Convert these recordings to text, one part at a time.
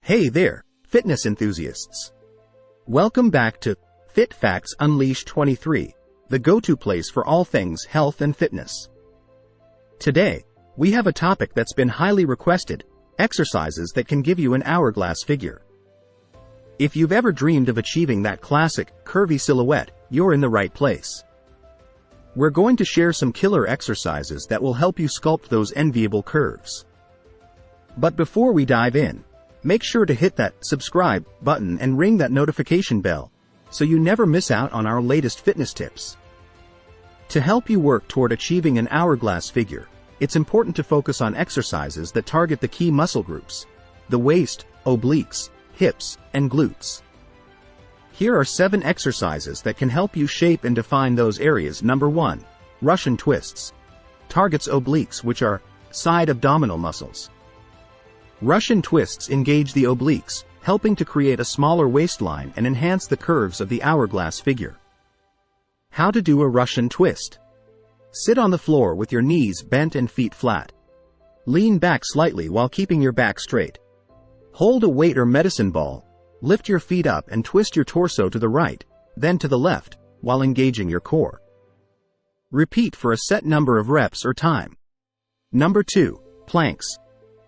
Hey there, fitness enthusiasts. Welcome back to Fit Facts Unleashed 23, the go-to place for all things health and fitness. Today, we have a topic that's been highly requested: exercises that can give you an hourglass figure. If you've ever dreamed of achieving that classic, curvy silhouette, you're in the right place. We're going to share some killer exercises that will help you sculpt those enviable curves. But before we dive in, make sure to hit that subscribe button and ring that notification bell, so you never miss out on our latest fitness tips. To help you work toward achieving an hourglass figure, it's important to focus on exercises that target the key muscle groups: the waist, obliques, hips, and glutes. Here are 7 exercises that can help you shape and define those areas. Number 1. Russian twists. Targets obliques, which are side abdominal muscles. Russian twists engage the obliques, helping to create a smaller waistline and enhance the curves of the hourglass figure. How to do a Russian twist. Sit on the floor with your knees bent and feet flat. Lean back slightly while keeping your back straight. Hold a weight or medicine ball. Lift your feet up and twist your torso to the right, then to the left, while engaging your core. Repeat for a set number of reps or time. Number 2. Planks.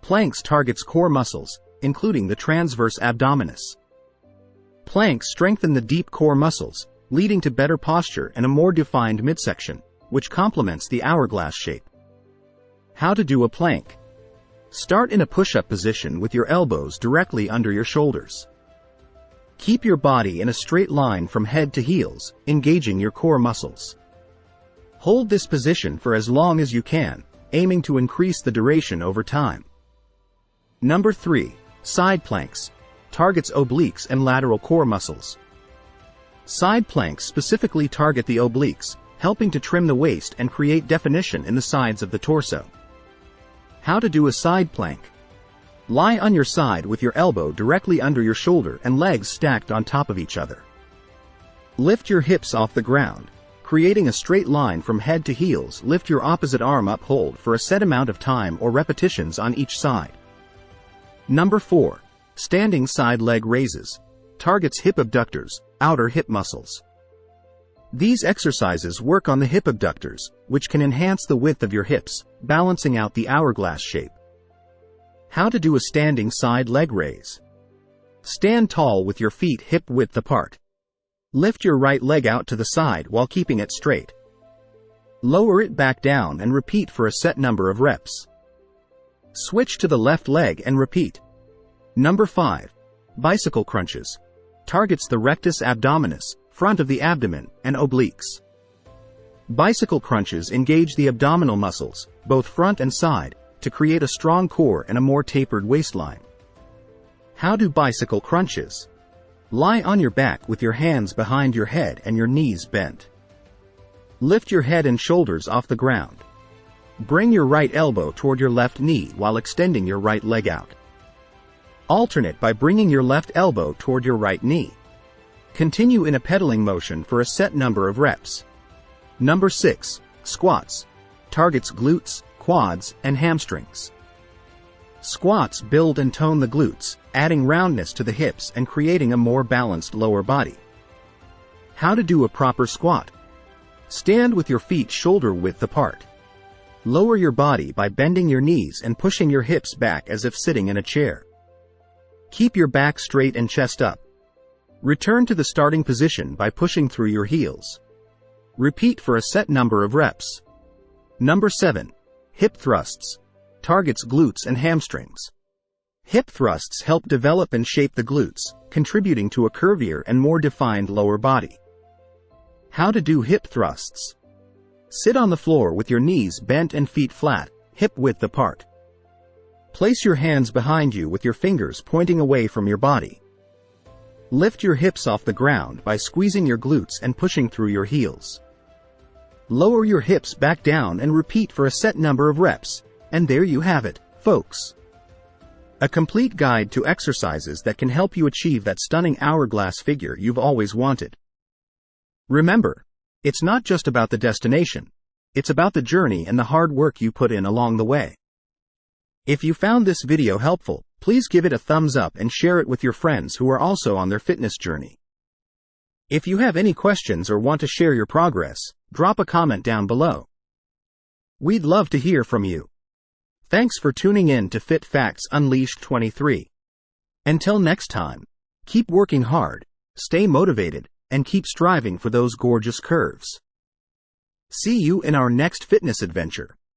Planks targets core muscles, including the transverse abdominis. Planks strengthen the deep core muscles, leading to better posture and a more defined midsection, which complements the hourglass shape. How to do a plank. Start in a push-up position with your elbows directly under your shoulders. Keep your body in a straight line from head to heels, engaging your core muscles. Hold this position for as long as you can, aiming to increase the duration over time. Number 3. Side planks. Targets obliques and lateral core muscles. Side planks specifically target the obliques, helping to trim the waist and create definition in the sides of the torso. How to do a side plank. Lie on your side with your elbow directly under your shoulder and legs stacked on top of each other. Lift your hips off the ground, creating a straight line from head to heels. Lift your opposite arm up. Hold for a set amount of time or repetitions on each side. Number 4. Standing side leg raises. Targets hip abductors, outer hip muscles. These exercises work on the hip abductors, which can enhance the width of your hips, balancing out the hourglass shape. How to do a standing side leg raise. Stand tall with your feet hip width apart. Lift your right leg out to the side while keeping it straight. Lower it back down and repeat for a set number of reps. Switch to the left leg and repeat. Number 5. Bicycle crunches. Targets the rectus abdominis, front of the abdomen, and obliques. Bicycle crunches engage the abdominal muscles, both front and side, to create a strong core and a more tapered waistline. How do bicycle crunches? Lie on your back with your hands behind your head and your knees bent. Lift your head and shoulders off the ground. Bring your right elbow toward your left knee while extending your right leg out. Alternate by bringing your left elbow toward your right knee. Continue in a pedaling motion for a set number of reps. Number 6. Squats. Targets glutes, quads, and hamstrings. Squats build and tone the glutes, adding roundness to the hips and creating a more balanced lower body. How to do a proper squat. Stand with your feet shoulder width apart. Lower your body by bending your knees and pushing your hips back as if sitting in a chair. Keep your back straight and chest up. Return to the starting position by pushing through your heels. Repeat for a set number of reps. Number 7. Hip thrusts. Targets glutes and hamstrings. Hip thrusts help develop and shape the glutes, contributing to a curvier and more defined lower body. How to do hip thrusts. Sit on the floor with your knees bent and feet flat, hip width apart. Place your hands behind you with your fingers pointing away from your body. Lift your hips off the ground by squeezing your glutes and pushing through your heels. Lower your hips back down and repeat for a set number of reps, and there you have it, folks. A complete guide to exercises that can help you achieve that stunning hourglass figure you've always wanted. Remember, it's not just about the destination, it's about the journey and the hard work you put in along the way. If you found this video helpful, Please give it a thumbs up and share it with your friends who are also on their fitness journey. If you have any questions or want to share your progress, drop a comment down below. We'd love to hear from you. Thanks for tuning in to Fit Facts Unleashed 23. Until next time, keep working hard, stay motivated, and keep striving for those gorgeous curves. See you in our next fitness adventure.